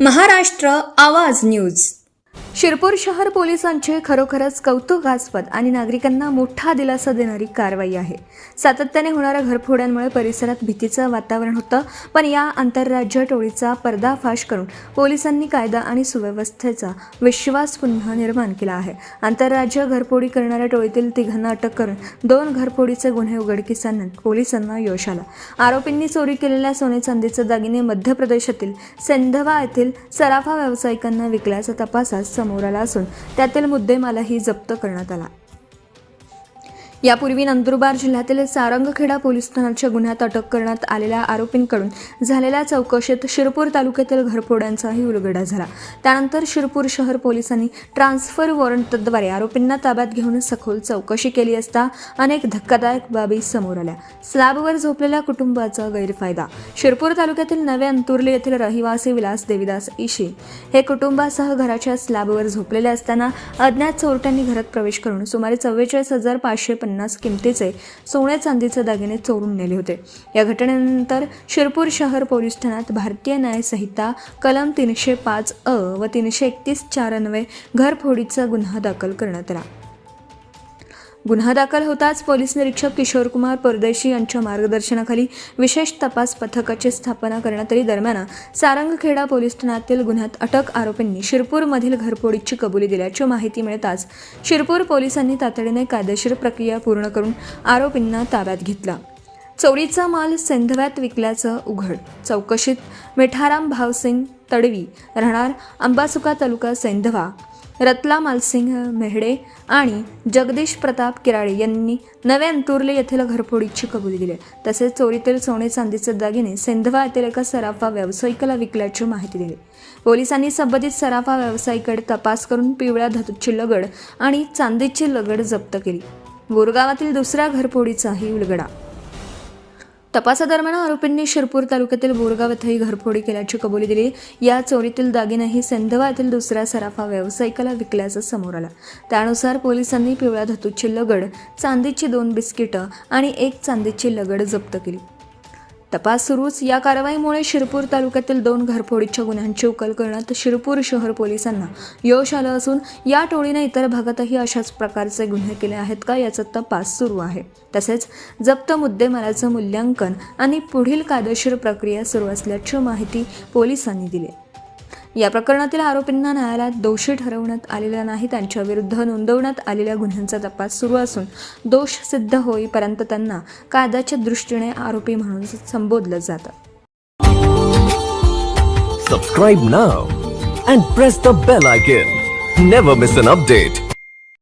महाराष्ट्र आवाज न्यूज. शिरपूर शहर पोलिसांचे खरोखरच कौतुकास्पद आणि नागरिकांना मोठा दिलासा देणारी कारवाई आहे. सातत्याने होणाऱ्या घरफोड्यांमुळे परिसरात भीतीचं वातावरण होतं, पण या आंतरराज्य टोळीचा पर्दाफाश करून पोलिसांनी कायदा आणि सुव्यवस्थेचा विश्वास पुन्हा निर्माण केला आहे. आंतरराज्य घरफोडी करणाऱ्या टोळीतील तिघांना अटक करून 2 घरफोडीचे गुन्हे उघडकीस आणण्यात पोलिसांना यश आलं. आरोपींनी चोरी केलेल्या सोने चांदीचे दागिने मध्य प्रदेशातील सेंधवा येथील सराफा व्यावसायिकांना विकल्याचा तपासात समोर आला असून त्यातील मुद्देमालही जप्त करण्यात आला. यापूर्वी नंदुरबार जिल्ह्यातील सारंगखेडा पोलीस ठाण्याच्या गुन्ह्यात अटक करण्यात आलेल्या आरोपींकडून झालेल्या चौकशीत शिरपूर तालुक्यातील घरफोड्यांचाही उलगडा झाला. त्यानंतर शिरपूर शहर पोलिसांनी ट्रान्सफर वॉरंटद्वारे आरोपींना ताब्यात घेऊन सखोल चौकशी केली असता अनेक धक्कादायक बाबी समोर आल्या. स्लॅबवर झोपलेल्या कुटुंबाचा गैरफायदा. शिरपूर तालुक्यातील नवे अंतुर्ली येथील रहिवासी विलास देवीदास ईशी हे कुटुंबासह घराच्या स्लॅबवर झोपलेले असताना अज्ञात चोरट्यांनी घरात प्रवेश करून सुमारे 44,550 किमतीचे सोने चांदीचे दागिने चोरून नेले होते. या घटनेनंतर शिरपूर शहर पोलीस ठाण्यात भारतीय न्याय संहिता कलम 305(अ) व 331(4) घरफोडीचा गुन्हा दाखल करण्यात आला. गुन्हा दाखल होताच पोलीस निरीक्षक किशोरकुमार परदेशी यांच्या मार्गदर्शनाखाली विशेष तपास पथकाची स्थापना करण्यात आली. दरम्यान सारंगखेडा पोलीस ठाण्यातील गुन्ह्यात अटक आरोपींनी शिरपूरमधील घरफोडीची कबुली दिल्याची माहिती मिळताच शिरपूर पोलिसांनी तातडीने कायदेशीर प्रक्रिया पूर्ण करून आरोपींना ताब्यात घेतला. चोरीचा माल सेंधव्यात विकल्याचं उघड. चौकशीत मिठाराम भावसिंग तडवी राहणार अंबासुका तालुका सेंधवा, रतला मालसिंग मेहडे आणि जगदीश प्रताप किराळे यांनी नवे अंतुर्ले येथील घरफोडीची कबुली दिली. तसेच चोरीतील सोने चांदीचे दागिने सेंधवा येथील एका सराफा व्यावसायिकाला विकल्याची माहिती दिली. पोलिसांनी संबंधित सराफा व्यावसायिकाकडे तपास करून पिवळ्या धातूची लगड आणि चांदीची लगड जप्त केली. बोरगावातील दुसऱ्या घरफोडीचाही उलगडा. तपासादरम्यान आरोपींनी शिरपूर तालुक्यातील बोरगाव येथेही घरफोडी केल्याची कबुली दिली. या चोरीतील दागिनेही सेंधवा येथील दुसऱ्या सराफा व्यावसायिकाला विकल्याचं समोर आलं. त्यानुसार पोलिसांनी पिवळ्या धातूची लगड, चांदीची 2 बिस्किटं आणि 1 चांदीची लगड जप्त केली. तपास सुरूच. या कारवाईमुळे शिरपूर तालुक्यातील 2 घरफोडीच्या गुन्ह्यांची उकल करण्यात शिरपूर शहर पोलिसांना यश आलं असून या टोळीने इतर भागातही अशाच प्रकारचे गुन्हे केले आहेत का याचा तपास सुरू आहे. तसेच जप्त मुद्देमालाचं मूल्यांकन आणि पुढील कायदेशीर प्रक्रिया सुरू असल्याची माहिती पोलिसांनी दिली. या प्रकरणातील आरोपींना न्यायालयात दोषी ठरवण्यात आलेला नाही. त्यांच्या विरुद्ध नोंदवण्यात आलेल्या गुन्ह्यांचा तपास सुरू असून दोष सिद्ध होईपर्यंत त्यांना कायद्याच्या दृष्टीने आरोपी म्हणून संबोधलं जातं. Subscribe now and press the bell icon. Never miss an update.